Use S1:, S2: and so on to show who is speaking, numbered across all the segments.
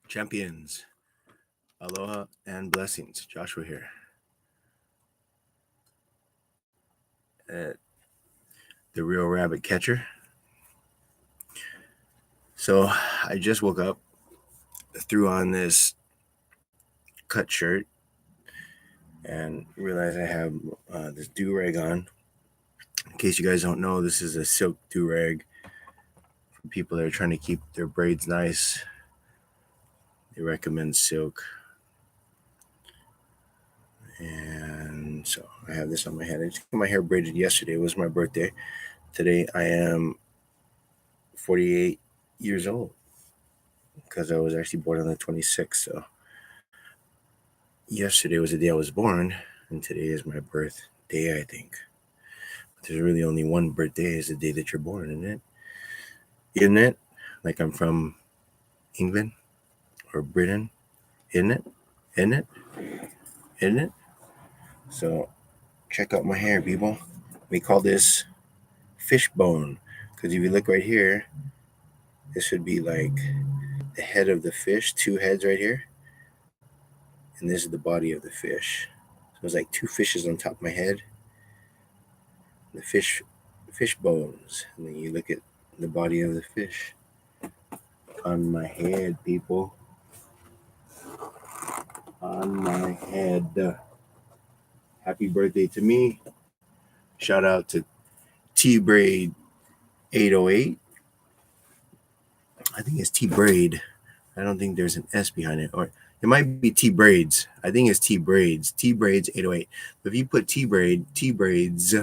S1: Champions, aloha and blessings. Joshua here at the Real Rabbit Catcher. So I just woke up, threw on this cut shirt, and realized I have this do rag on. In case you guys don't know, this is a silk do rag for people that are trying to keep their braids nice. They recommend silk. And so I have this on my head. I just got my hair braided yesterday. It was my birthday. Today I am 48 years old because I was actually born on the 26th. So yesterday was the day I was born, and today is my birthday, I think. But there's really only one birthday, is the day that you're born, isn't it? Isn't it? Like I'm from England or Britain, isn't it? Isn't it? Isn't it? So check out my hair, people. We call this fishbone because if you look right here, this would be like the head of the fish, two heads right here, and this is the body of the fish. So it's like two fishes on top of my head. The fish bones, and then you look at the body of the fish on my head, people. On my head. Happy birthday to me. Shout out to T-Braid 808. I think it's T-Braid. I don't think there's an S behind it. Or it might be T-Braids. I think it's T-Braids. T-Braids 808. But if you put T-Braids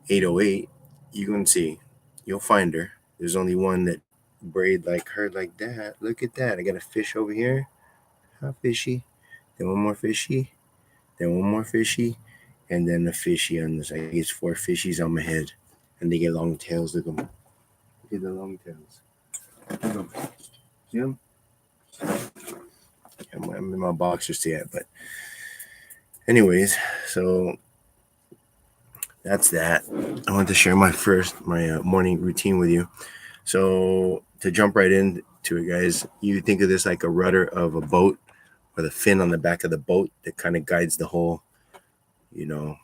S1: 808, you can see. You'll find her. There's only one that braid like her like that. Look at that. I got a fish over here. How fishy. Then one more fishy. Then one more fishy. And then a fishy on this. I guess 4 fishies on my head. And they get long tails. Look at them. Look at the long tails. Look at them. See them? I'm in my boxers yet. But anyways, so that's that. I want to share my morning routine with you. So to jump right into it, guys, you think of this like a rudder of a boat, or the fin on the back of the boat that kind of guides the whole, the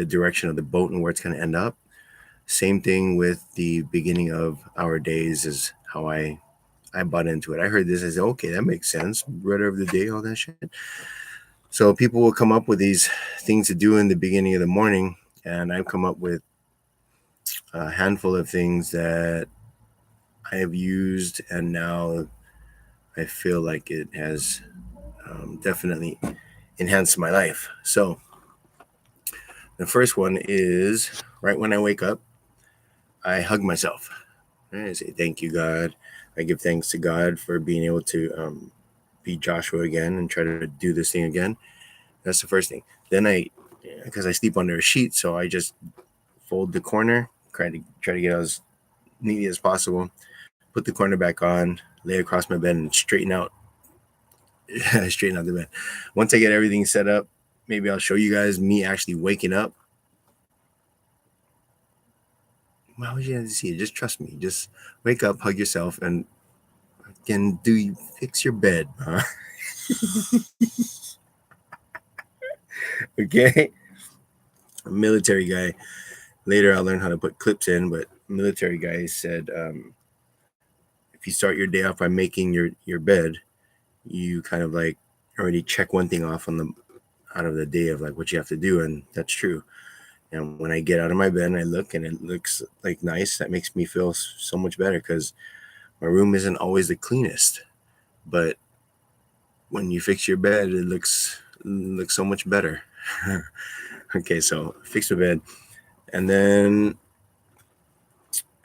S1: direction of the boat and where it's going to end up. Same thing with the beginning of our days is how I bought into it. I heard this, I said, okay, that makes sense. Rudder of the day, all that shit. So people will come up with these things to do in the beginning of the morning, and I've come up with a handful of things that I have used, and now I feel like it has definitely enhanced my life. So the first one is right when I wake up, I hug myself. I say, thank you, God. I give thanks to God for being able to be Joshua again and try to do this thing again. That's the first thing. Then because I sleep under a sheet, so I just fold the corner, try to get as neatly as possible, put the corner back on, lay across my bed, and straighten out the bed. Once I get everything set up, maybe I'll show you guys me actually waking up. Why would you have to see it? Just trust me. Just wake up, hug yourself, and again, fix your bed, huh? Okay? A military guy. Later, I'll learn how to put clips in, but military guy said, if you start your day off by making your bed, you kind of like already check one thing off out of the day of like what you have to do, and that's true. And when I get out of my bed and I look and it looks like nice, that makes me feel so much better because my room isn't always the cleanest. But when you fix your bed, it looks so much better. Okay, so fix my bed. And then,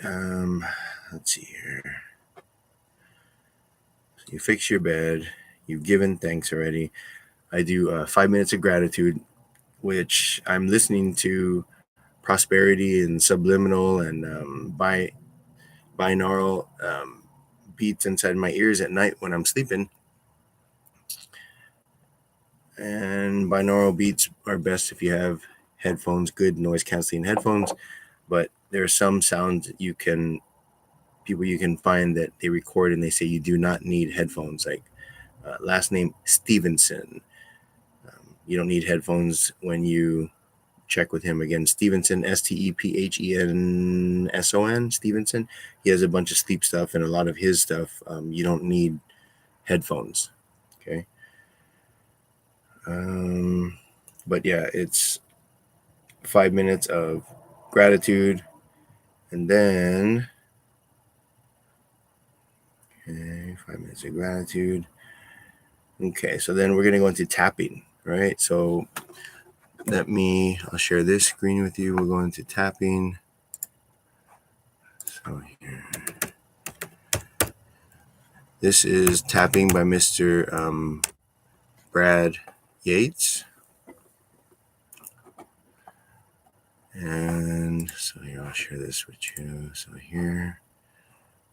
S1: let's see here. So you fix your bed. You've given thanks already. I do 5 minutes of gratitude, which I'm listening to prosperity and subliminal and binaural beats inside my ears at night when I'm sleeping. And binaural beats are best if you have headphones, good noise canceling headphones. But there are some sounds you can find that they record and they say you do not need headphones, like last name Stevenson. You don't need headphones when you check with him. Again, Stevenson, Stephenson, Stevenson. He has a bunch of sleep stuff, and a lot of his stuff, you don't need headphones. Okay. But yeah, it's 5 minutes of gratitude, and then 5 minutes of gratitude. Okay, so then we're gonna go into tapping, right? So I'll share this screen with you. We'll go into tapping. So here, this is tapping by Mr. Brad Yates. And so here, I'll share this with you. So here,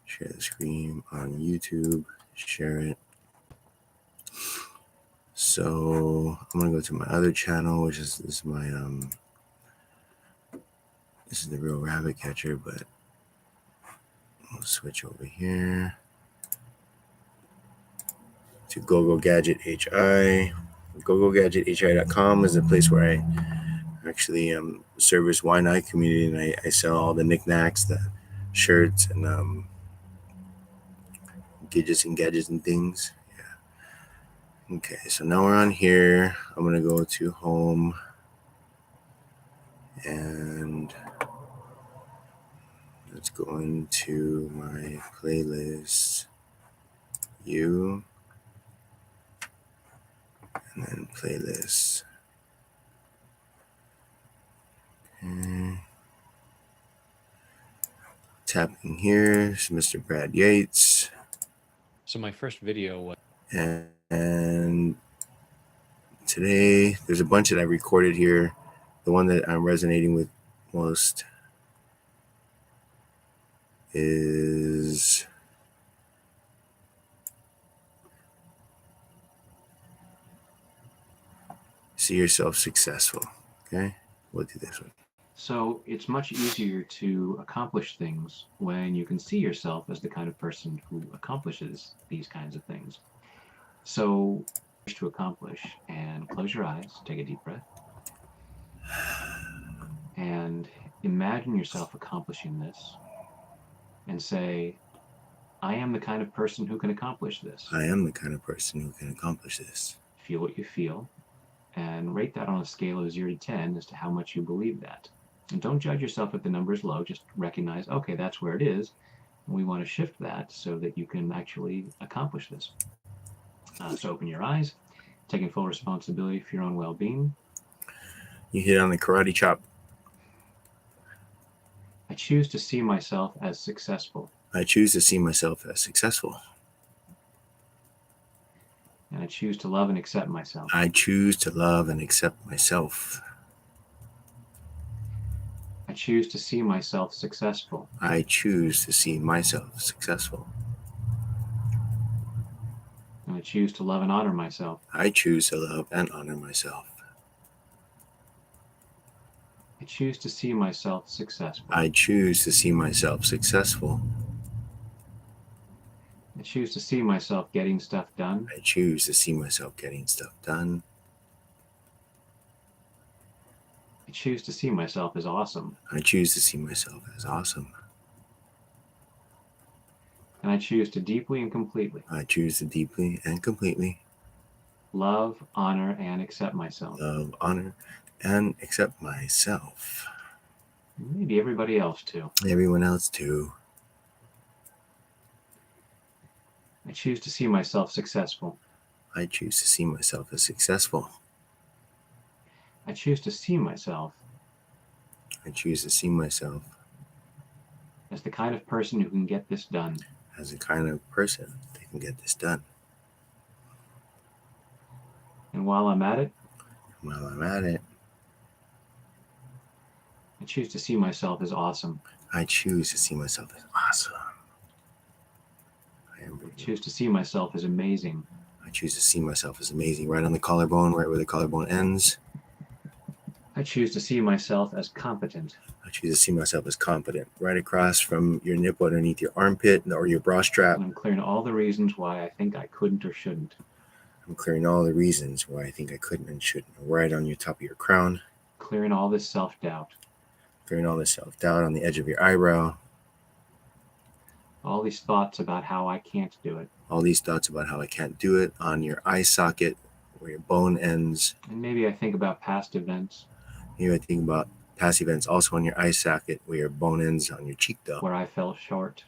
S1: share the screen on YouTube, share it. So I'm gonna go to my other channel, which is this is my this is the Real Rabbit Catcher, but we'll switch over here to GoGo Gadget HI. GoGoGadgetHI.com is a place where I actually service Wine community, and I sell all the knickknacks, the shirts, and gadgets and things. Yeah. Okay, so now we're on here. I'm gonna go to home, and let's go into my playlist, you, and then playlist. Okay. Tapping here is Mr. Brad Yates.
S2: So my first video was,
S1: and today there's a bunch that I recorded here. The one that I'm resonating with most is see yourself successful. Okay, we'll do this one.
S3: So it's much easier to accomplish things when you can see yourself as the kind of person who accomplishes these kinds of things. So to accomplish, and close your eyes, take a deep breath, and imagine yourself accomplishing this, and say, I am the kind of person who can accomplish this.
S1: I am the kind of person who can accomplish this.
S3: Feel what you feel, and rate that on a scale of 0 to 10 as to how much you believe that. And don't judge yourself if the number is low, just recognize, okay, that's where it is. And we want to shift that so that you can actually accomplish this. So open your eyes, taking full responsibility for your own well-being.
S1: You hit on the karate chop.
S3: I choose to see myself as successful.
S1: I choose to see myself as successful.
S3: And I choose to love and accept myself.
S1: I choose to love and accept myself.
S3: I choose to see myself successful.
S1: I choose to see myself successful.
S3: And I choose to love and honor myself.
S1: I choose to love and honor myself.
S3: I choose to see myself successful.
S1: I choose to see myself successful.
S3: I choose to see myself getting stuff done.
S1: I choose to see myself getting stuff done.
S3: I choose to see myself as awesome.
S1: I choose to see myself as awesome.
S3: And I choose to deeply and completely
S1: I choose to deeply and completely
S3: love, honor, and accept myself.
S1: love, honor, and accept myself.
S3: Maybe everybody else too.
S1: Everyone else too.
S3: I choose to see myself successful.
S1: I choose to see myself as successful.
S3: I choose to see myself
S1: I choose to see myself
S3: as the kind of person who can get this done.
S1: as the kind of person that can get this done.
S3: And while I'm at it,
S1: While I'm at it,
S3: I choose to see myself as awesome.
S1: I choose to see myself as awesome.
S3: I choose to see myself as amazing.
S1: I choose to see myself as amazing. Right on the collarbone, right where the collarbone ends.
S3: I choose to see myself as competent.
S1: I choose to see myself as competent. Right across from your nipple underneath your armpit or your bra strap.
S3: And I'm clearing all the reasons why I think I couldn't or shouldn't.
S1: I'm clearing all the reasons why I think I couldn't and shouldn't. Right on your top of your crown.
S3: Clearing all this self-doubt.
S1: Clearing all this self-doubt on the edge of your eyebrow.
S3: All these thoughts about how I can't do it.
S1: All these thoughts about how I can't do it on your eye socket where your bone ends.
S3: And maybe I think about past events.
S1: Maybe I think about past events also on your eye socket where your bone ends on your cheek though.
S3: Where I fell short.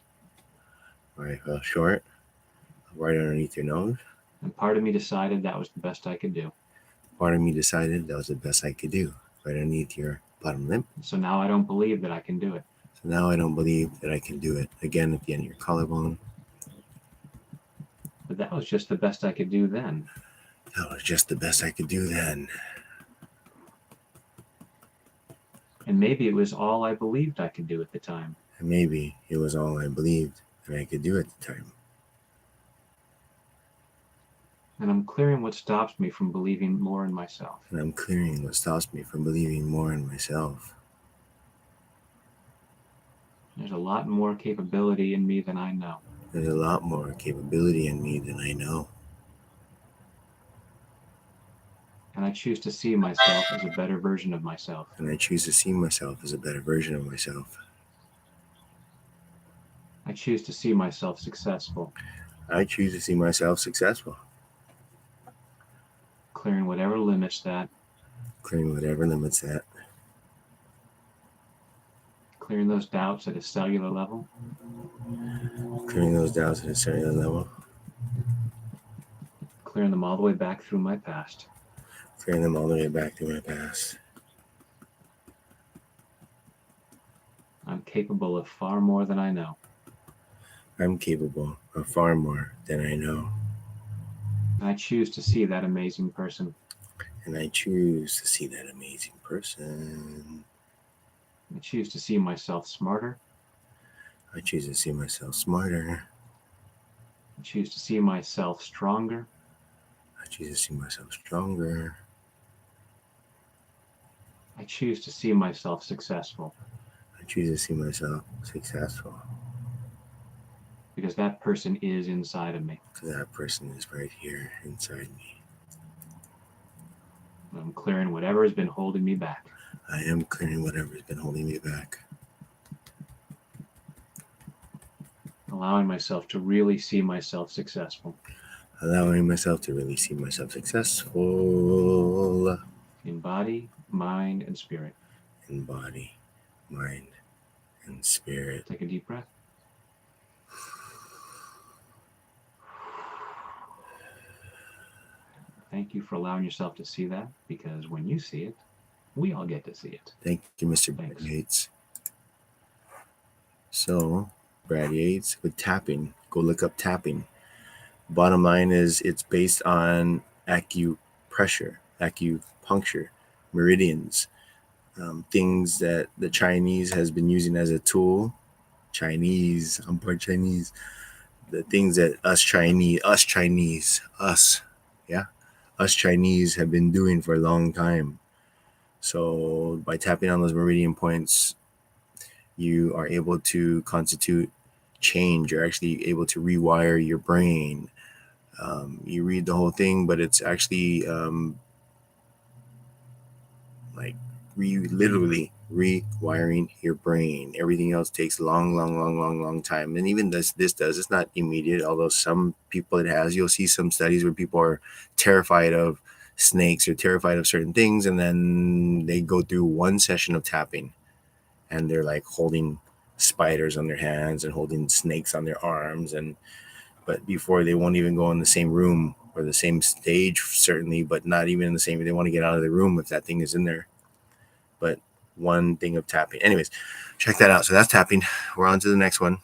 S1: Where I fell short. Right underneath your nose.
S3: And part of me decided that was the best I could do.
S1: Part of me decided that was the best I could do. Right underneath your bottom lip.
S3: So now I don't believe that I can do it.
S1: So now I don't believe that I can do it. Again, at the end of your collarbone.
S3: But that was just the best I could do then.
S1: That was just the best I could do then.
S3: And maybe it was all I believed I could do at the time.
S1: And maybe it was all I believed that I could do at the time.
S3: And I'm clearing what stops me from believing more in myself.
S1: And I'm clearing what stops me from believing more in myself.
S3: There's a lot more capability in me than I know.
S1: There's a lot more capability in me than I know.
S3: And I choose to see myself as a better version of myself.
S1: And I choose to see myself as a better version of myself.
S3: I choose to see myself successful.
S1: I choose to see myself successful.
S3: Clearing whatever limits that.
S1: Clearing whatever limits that.
S3: Clearing those doubts at a cellular level.
S1: Clearing those doubts at a cellular level.
S3: Clearing them all the way back through my past.
S1: Clearing them all the way back to my past.
S3: I'm capable of far more than I know.
S1: I'm capable of far more than I know.
S3: And I choose to see that amazing person.
S1: And I choose to see that amazing person.
S3: I choose to see myself smarter.
S1: I choose to see myself smarter.
S3: I choose to see myself stronger.
S1: I choose to see myself stronger.
S3: I choose to see myself successful.
S1: I choose to see myself successful.
S3: Because that person is inside of me.
S1: Because that person is right here inside me.
S3: I'm clearing whatever has been holding me back.
S1: I am clearing whatever has been holding me back.
S3: Allowing myself to really see myself successful.
S1: Allowing myself to really see myself successful.
S3: In body, mind, and spirit.
S1: In body, mind, and spirit.
S3: Take a deep breath. Thank you for allowing yourself to see that, because when you see it, we all get to see it.
S1: Thank you, Mr.
S3: Thanks.
S1: Brad Yates. So, Brad Yates with tapping. Go look up tapping. Bottom line is it's based on acupressure, acupuncture, meridians, things that the Chinese has been using as a tool. Chinese, I'm part Chinese. The things that us Chinese have been doing for a long time. So by tapping on those meridian points, you are able to constitute change. You're actually able to rewire your brain. You read the whole thing, but it's actually literally rewiring your brain. Everything else takes long time. And even this does. It's not immediate, although some people it has. You'll see some studies where people are terrified of snakes or terrified of certain things, and then they go through one session of tapping and they're like holding spiders on their hands and holding snakes on their arms, but before they won't even go in the same room or the same stage, certainly, but not even in the same. They want to get out of the room if that thing is in there. But one thing of tapping. Anyways, check that out. So that's tapping. We're on to the next one.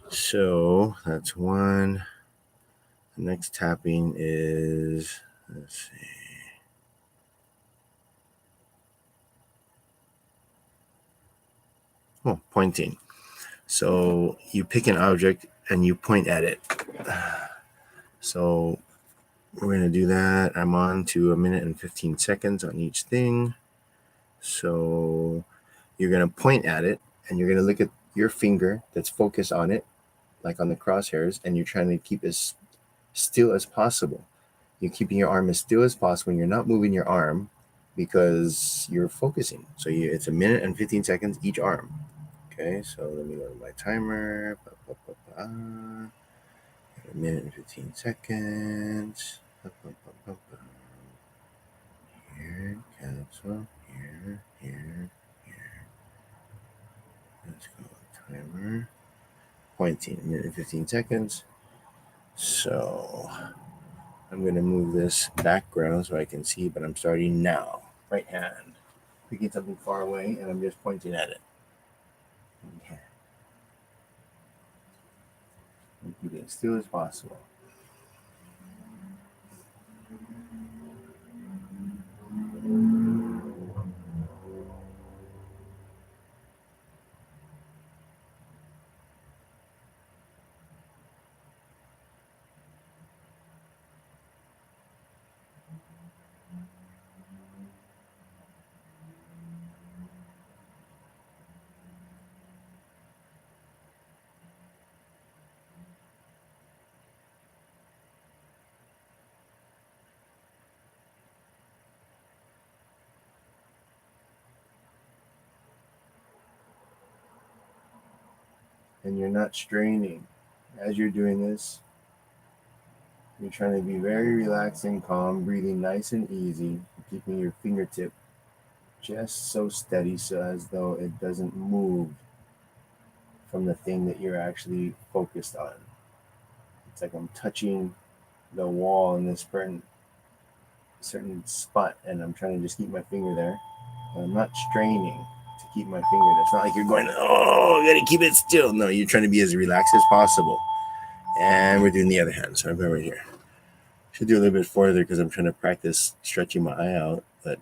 S1: So that's one. The next tapping is, let's see. Oh, pointing. So you pick an object and you point at it. So we're going to do that. I'm on to 1 minute and 15 seconds on each thing. So you're going to point at it and you're going to look at your finger that's focused on it, like on the crosshairs, and you're trying to keep as still as possible. You're keeping your arm as still as possible. And you're not moving your arm because you're focusing. So it's a minute and 15 seconds each arm. Okay, so let me go to my timer. A minute and 15 seconds. Here, cancel. Here, here, here. Let's go timer. Pointing, a minute and 15 seconds. So I'm going to move this background so I can see, but I'm starting now. Right hand. Picking something far away, and I'm just pointing at it. Okay. Keep it as still as possible. And you're not straining. As you're doing this, you're trying to be very relaxed and calm, breathing nice and easy, keeping your fingertip just so steady so as though it doesn't move from the thing that you're actually focused on. It's like I'm touching the wall in this certain spot, and I'm trying to just keep my finger there. And I'm not straining to keep my finger there. It's not like you're going, oh, you gotta keep it still. No, you're trying to be as relaxed as possible. And we're doing the other hand. So I'm going right here. Should do a little bit further because I'm trying to practice stretching my eye out, but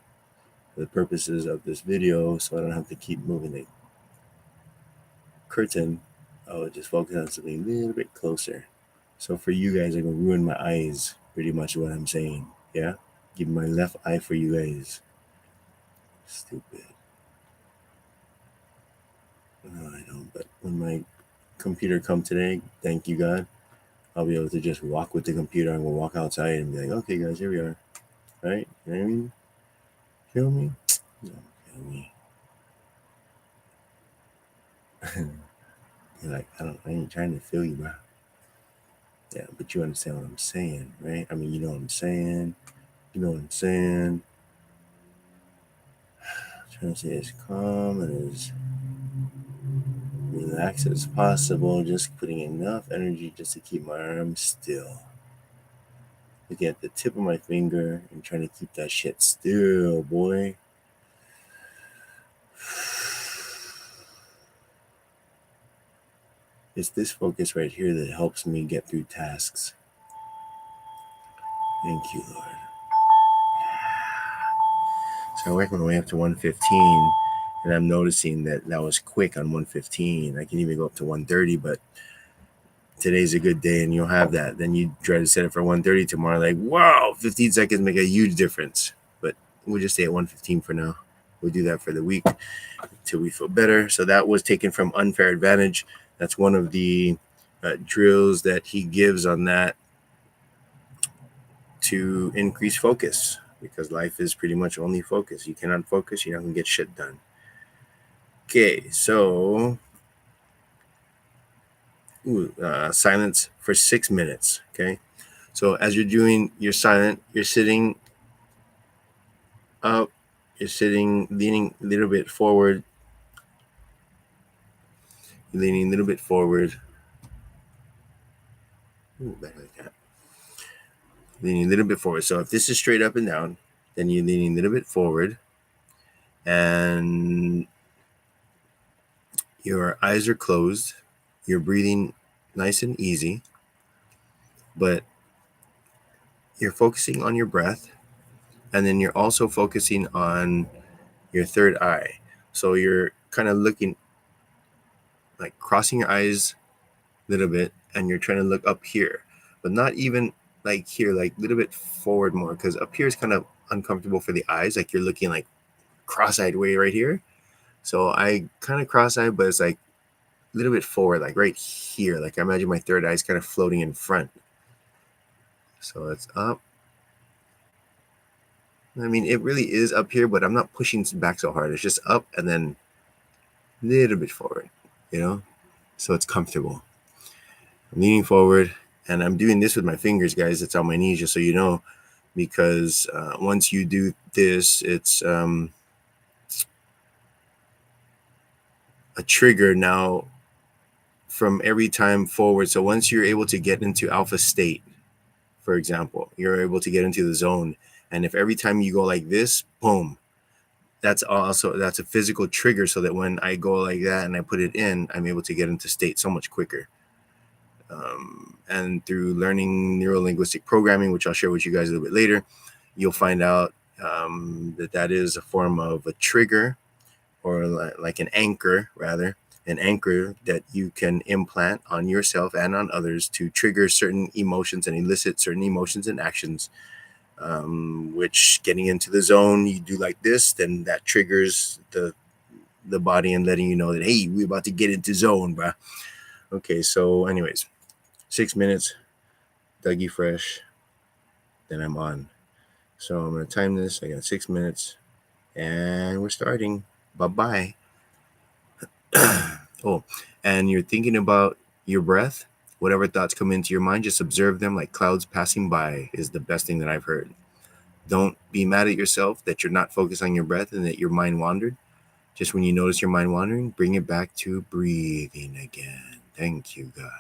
S1: for the purposes of this video, so I don't have to keep moving the curtain, I'll just focus on something a little bit closer. So for you guys, I'm gonna ruin my eyes, pretty much what I'm saying. Yeah? Give my left eye for you guys. Stupid. No, I don't. But when my computer come today, thank you God, I'll be able to just walk with the computer. I'm gonna walk outside and be like, okay guys, here we are. Right? You know what I mean? Feel me? No, feel me. You're like, I ain't trying to feel you, bro. Yeah, but you understand what I'm saying, right? I mean, you know what I'm saying. You know what I'm saying. Trying to stay as calm and as relaxed as possible. Just putting enough energy just to keep my arms still. Looking at the tip of my finger and trying to keep that shit still, boy. It's this focus right here that helps me get through tasks. Thank you, Lord. So I work my way up to 115, and I'm noticing that was quick on 115. I can even go up to 130, but today's a good day and you'll have that. Then you try to set it for 130 tomorrow, like, wow, 15 seconds make a huge difference. But we'll just stay at 115 for now. We'll do that for the week until we feel better. So that was taken from Unfair Advantage. That's one of the drills that he gives on that to increase focus, because life is pretty much only focus. You cannot focus, you're not going to get shit done. Okay, so silence for 6 minutes. Okay, so as you're doing your silent, you're sitting up, you're sitting, leaning a little bit forward, you're leaning a little bit forward. Ooh, back like that. Leaning a little bit forward. So if this is straight up and down, then you're leaning a little bit forward, and your eyes are closed. You're breathing nice and easy, but you're focusing on your breath, and then you're also focusing on your third eye. So you're kind of looking, like crossing your eyes a little bit, and you're trying to look up here, but not even like here, like a little bit forward more, because up here is kind of uncomfortable for the eyes. Like you're looking like cross-eyed way right here. So I kind of cross-eyed, but it's like a little bit forward, like right here. Like I imagine my third eye is kind of floating in front. So it's up I mean, it really is up here, but I'm not pushing back so hard. It's just up and then a little bit forward, you know? So it's comfortable. I'm leaning forward, and I'm doing this with my fingers, guys. It's on my knees, just so you know, because once you do this, it's a trigger now from every time forward. So once you're able to get into alpha state, for example, you're able to get into the zone. And if every time you go like this, boom, that's a physical trigger, so that when I go like that and I put it in, I'm able to get into state so much quicker. And through learning neuro-linguistic programming, which I'll share with you guys a little bit later, you'll find out that is a form of a trigger, or like an anchor, rather, an anchor that you can implant on yourself and on others to trigger certain emotions and elicit certain emotions and actions. Which, getting into the zone, you do like this, then that triggers the body and letting you know that, hey, we're about to get into zone, bruh. Okay, so anyways, 6 minutes, Dougie Fresh, then I'm on. So I'm gonna time this. I got 6 minutes, and we're starting. Bye-bye. Oh, and you're thinking about your breath. Whatever thoughts come into your mind, just observe them like clouds passing by is the best thing that I've heard. Don't be mad at yourself that you're not focused on your breath and that your mind wandered. Just when you notice your mind wandering, bring it back to breathing again. Thank you, God.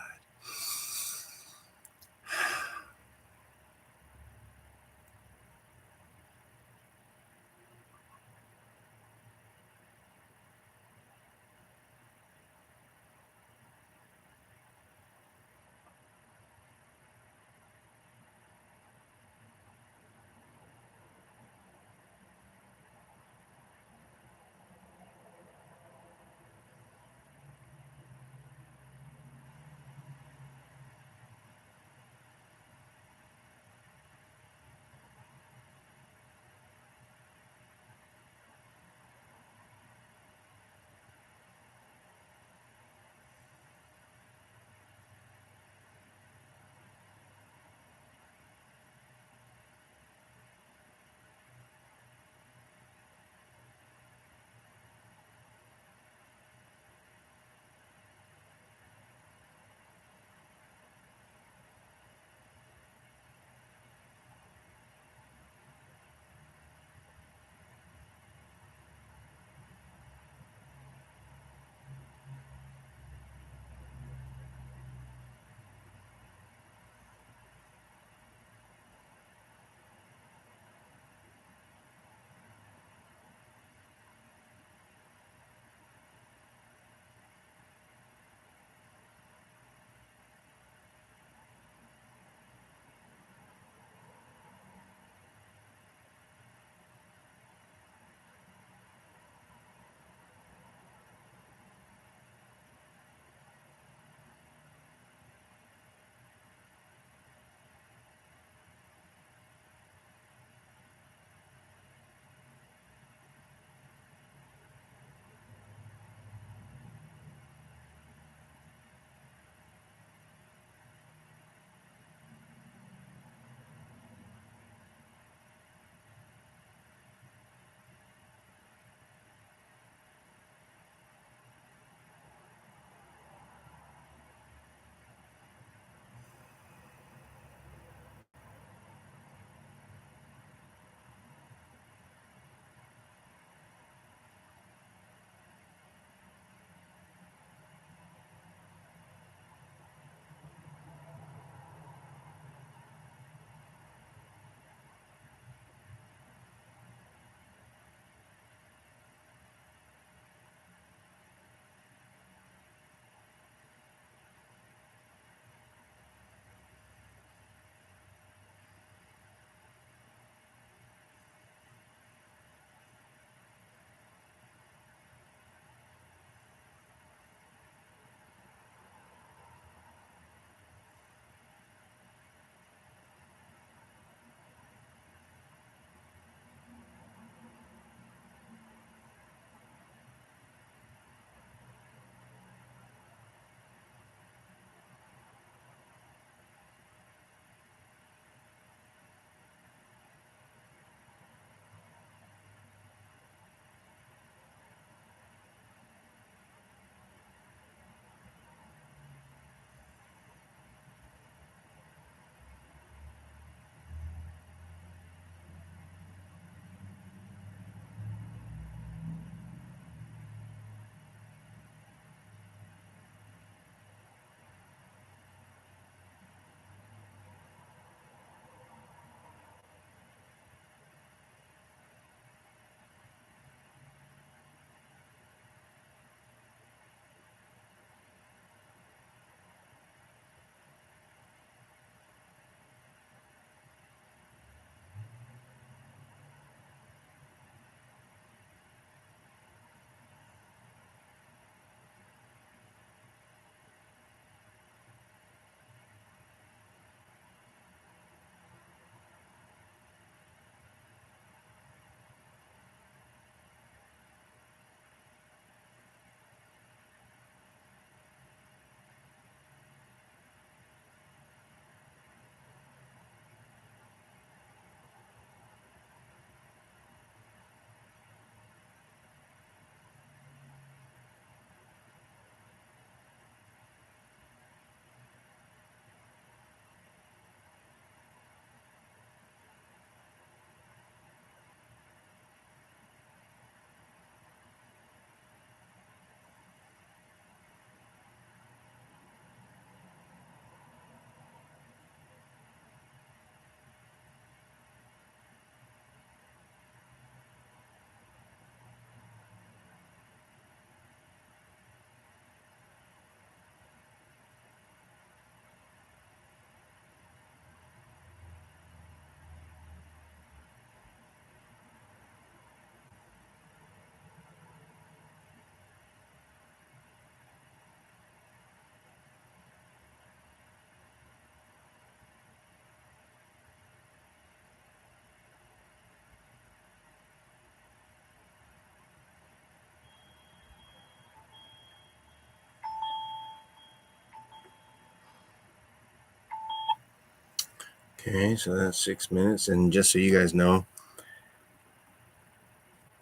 S1: Okay, so that's 6 minutes. And just so you guys know,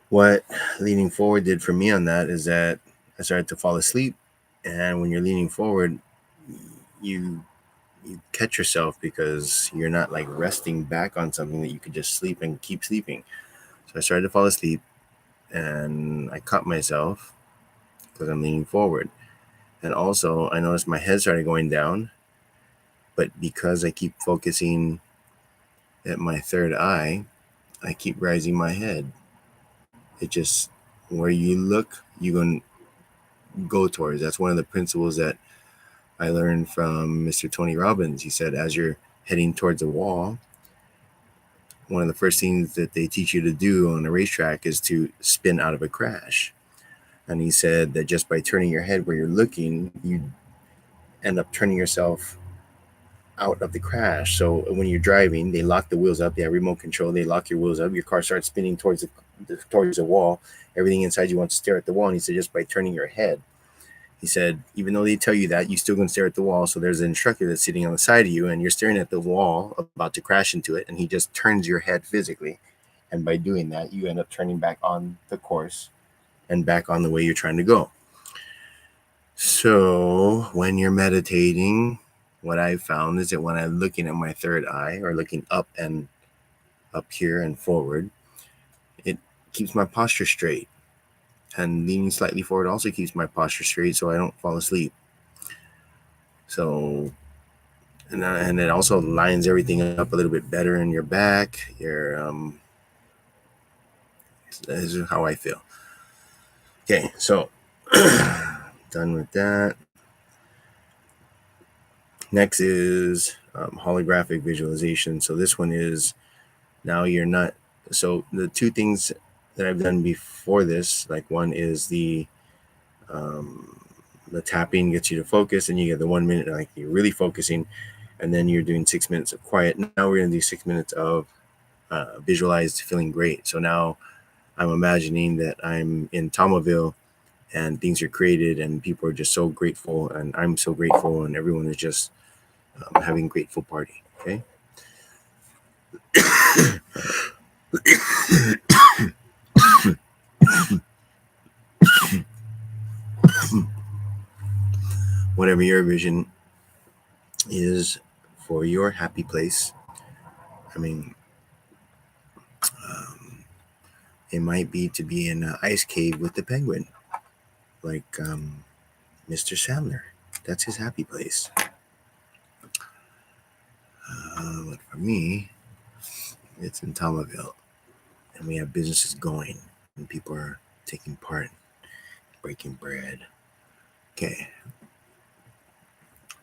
S1: what leaning forward did for me on that is that I started to fall asleep. And when you're leaning forward, you catch yourself because you're not like resting back on something that you could just sleep and keep sleeping. So I started to fall asleep and I caught myself because I'm leaning forward. And also, I noticed my head started going down, but because I keep focusing at my third eye, I keep rising my head. It just, where you look, you're going to go towards. That's one of the principles that I learned from Mr. Tony Robbins. He said, as you're heading towards a wall, one of the first things that they teach you to do on a racetrack is to spin out of a crash. And he said that just by turning your head where you're looking, you end up turning yourself out of the crash. So when you're driving, they lock the wheels up. They have remote control. They lock your wheels up. Your car starts spinning towards the wall. Everything inside you wants to stare at the wall. And he said, just by turning your head, he said, even though they tell you that, you still going to stare at the wall. So there's an instructor that's sitting on the side of you, and you're staring at the wall, about to crash into it, and he just turns your head physically. And by doing that, you end up turning back on the course and back on the way you're trying to go. So when you're meditating, what I found is that when I'm looking at my third eye or looking up and up here and forward, it keeps my posture straight. And leaning slightly forward also keeps my posture straight so I don't fall asleep. So, and it also lines everything up a little bit better in your back. This is how I feel. Okay, so done with that. Next is holographic visualization. So this one is, now you're not, so the two things that I've done before this, like one is the tapping gets you to focus, and you get the 1 minute, like you're really focusing, and then you're doing 6 minutes of quiet. Now we're going to do 6 minutes of visualized feeling great. So now I'm imagining that I'm in Tomoville and things are created and people are just so grateful and I'm so grateful and everyone is just having a grateful party. Okay. Whatever your vision is for your happy place. I mean, it might be to be in an ice cave with the penguin, like Mr. Sandler. That's his happy place. But for me, it's in Tomoville, and we have businesses going, and people are taking part, breaking bread. Okay.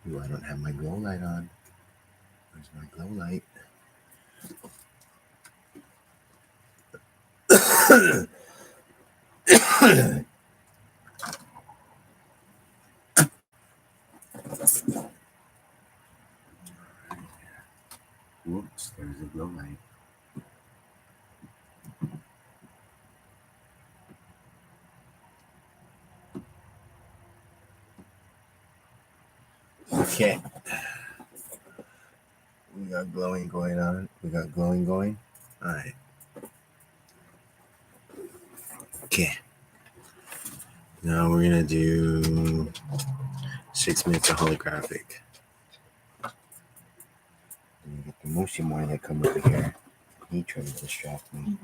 S1: Ooh, I don't have my glow light on. Where's my glow light? Whoops, there's a glow light. Okay. We got glowing going on. We got glowing going. All right. Okay. Now we're going to do 6 minutes of holographic. And you get the Mushimori that come over here. He tried to distract me.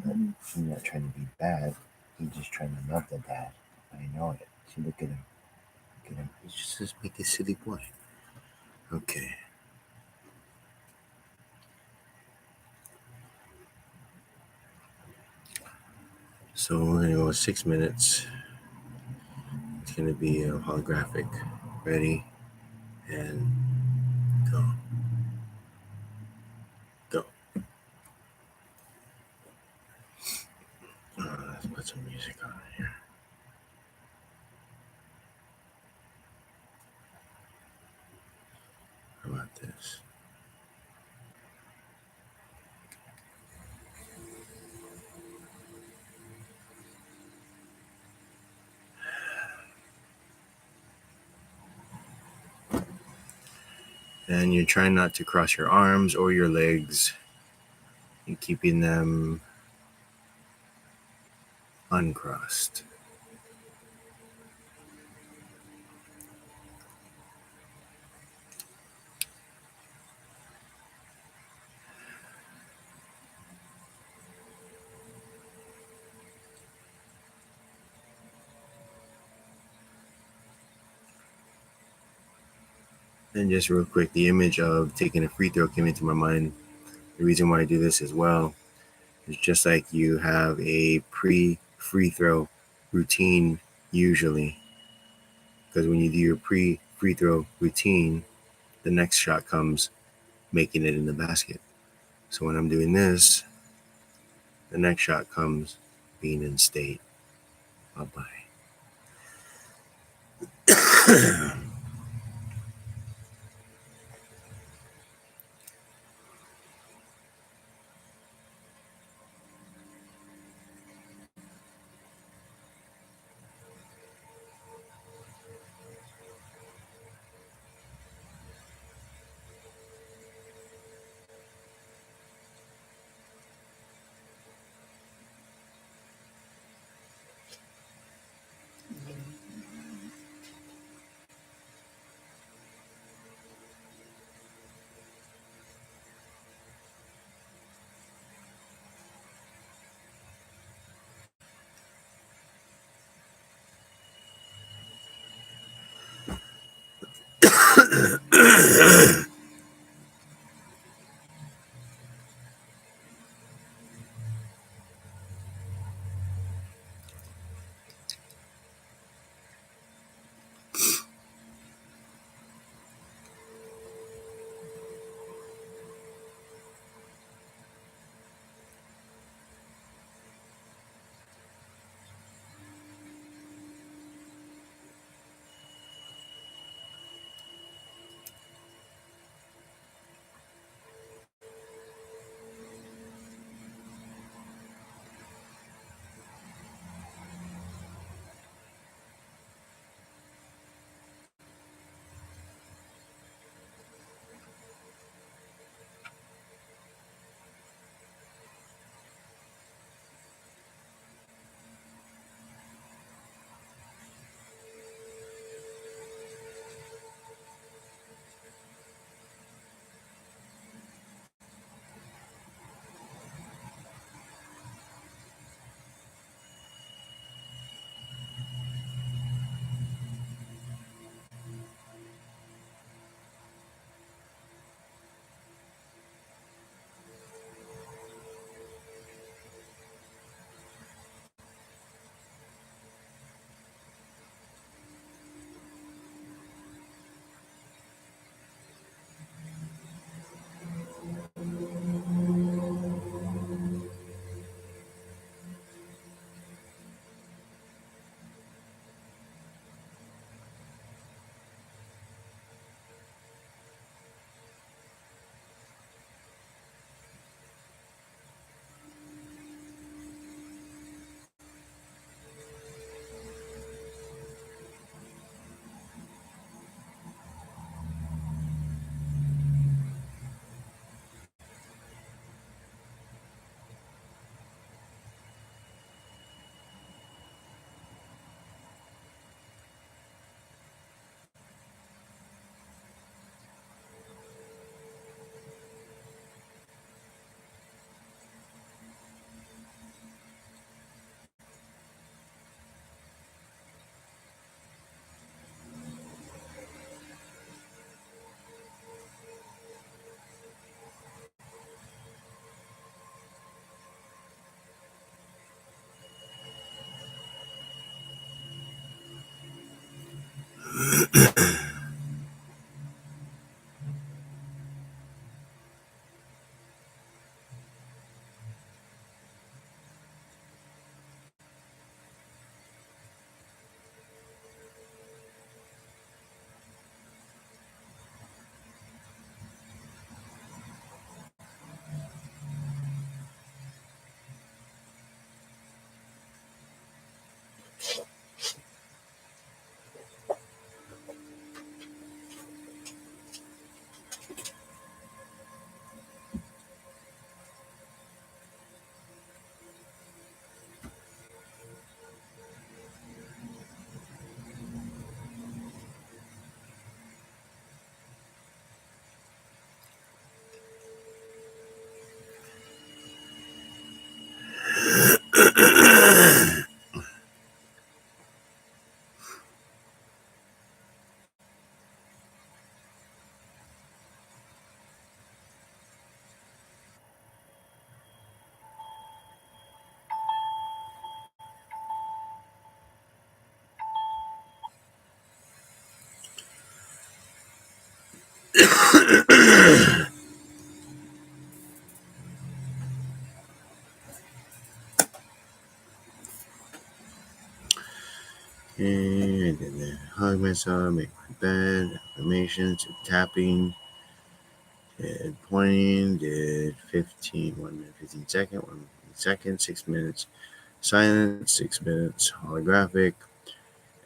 S1: But he's not trying to be bad. He's just trying to not be bad. I know it. See, look at him. Look at him. He's just this big silly boy. Okay. So we're going to go with 6 minutes. It's going to be holographic. Ready? And go. Go. Let's put some music on here. How about this? And you're trying not to cross your arms or your legs. You're keeping them uncrossed. And just real quick, the image of taking a free throw came into my mind. The reason why I do this as well is just like you have a pre-free throw routine usually. Because when you do your pre-free throw routine, the next shot comes making it in the basket. So when I'm doing this, the next shot comes being in state. Bye-bye. hug myself, make my bed, affirmations, tapping, did pointing, did 1 minute, 15 second, 1 second, 6 minutes, silence, 6 minutes, holographic,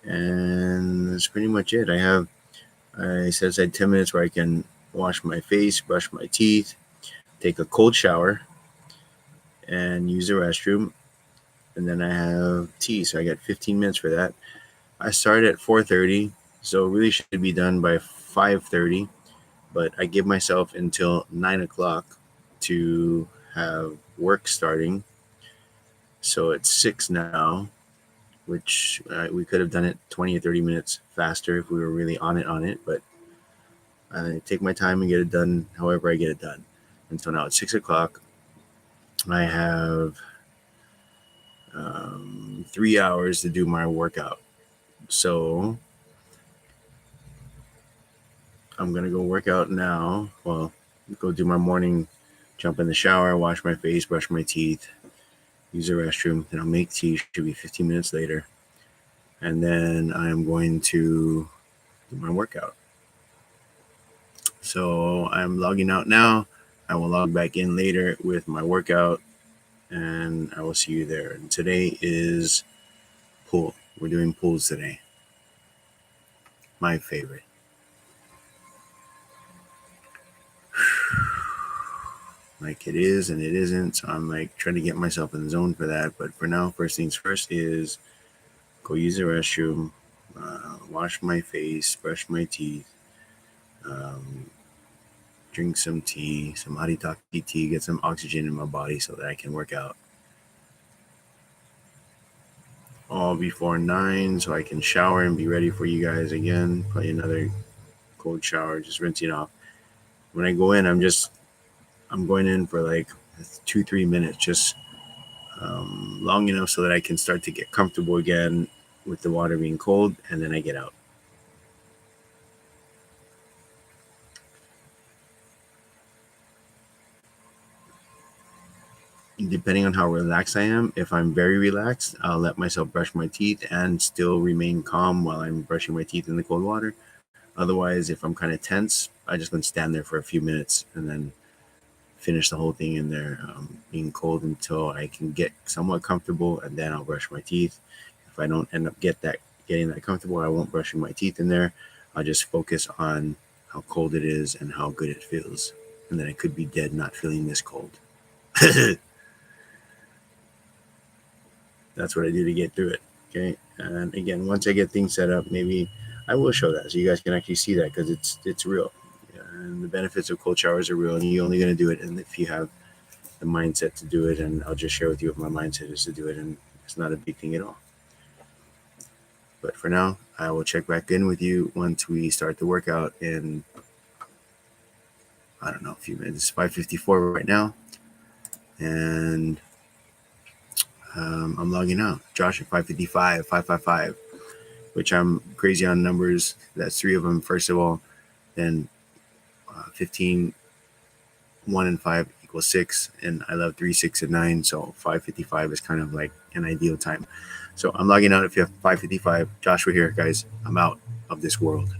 S1: and that's pretty much it. I set aside 10 minutes where I can wash my face, brush my teeth, take a cold shower, and use the restroom. And then I have tea, so I got 15 minutes for that. I start at 4:30, so really should be done by 5:30, but I give myself until 9 o'clock to have work starting. So it's 6 now, which we could have done it 20 or 30 minutes faster if we were really on it, but I take my time and get it done however I get it done. And so now it's 6 o'clock. I have 3 hours to do my workout. So I'm going to go work out now. Well, go do my morning, jump in the shower, wash my face, brush my teeth, use the restroom. Then I'll make tea. Should be 15 minutes later. And then I'm going to do my workout. So I'm logging out now. I will log back in later with my workout, and I will see you there. And today is pool. We're doing pools today. My favorite. Like it is and it isn't. So I'm like trying to get myself in the zone for that. But for now, first things first is go use the restroom, wash my face, brush my teeth, drink some tea, some Haritaki tea, get some oxygen in my body so that I can work out. All before 9 so I can shower and be ready for you guys again. Probably another cold shower, just rinsing off. When I go in, I'm going in for like 2-3 minutes, just long enough so that I can start to get comfortable again with the water being cold, and then I get out. Depending on how relaxed I am, if I'm very relaxed, I'll let myself brush my teeth and still remain calm while I'm brushing my teeth in the cold water. Otherwise, if I'm kind of tense, I just gonna stand there for a few minutes and then finish the whole thing in there being cold until I can get somewhat comfortable, and then I'll brush my teeth. If I don't end up getting that comfortable, I won't brush my teeth in there. I'll just focus on how cold it is and how good it feels, and then I could be dead not feeling this cold. That's what I do to get through it. Okay. And again, once I get things set up, maybe I will show that so you guys can actually see that, because it's real. And the benefits of cold showers are real, and you're only going to do it and if you have the mindset to do it. And I'll just share with you what my mindset is to do it, and it's not a big thing at all. But for now, I will check back in with you once we start the workout in, I don't know, a few minutes. It's 5:54 right now, and I'm logging out. Josh at 5:55, 5:55, which I'm crazy on numbers. That's 3 of them, first of all. Then 15, 1 and 5 equals 6, and I love 3, 6, and 9, so 5:55 is kind of like an ideal time. So I'm logging out at 5:55. Joshua here, guys. I'm out of this world.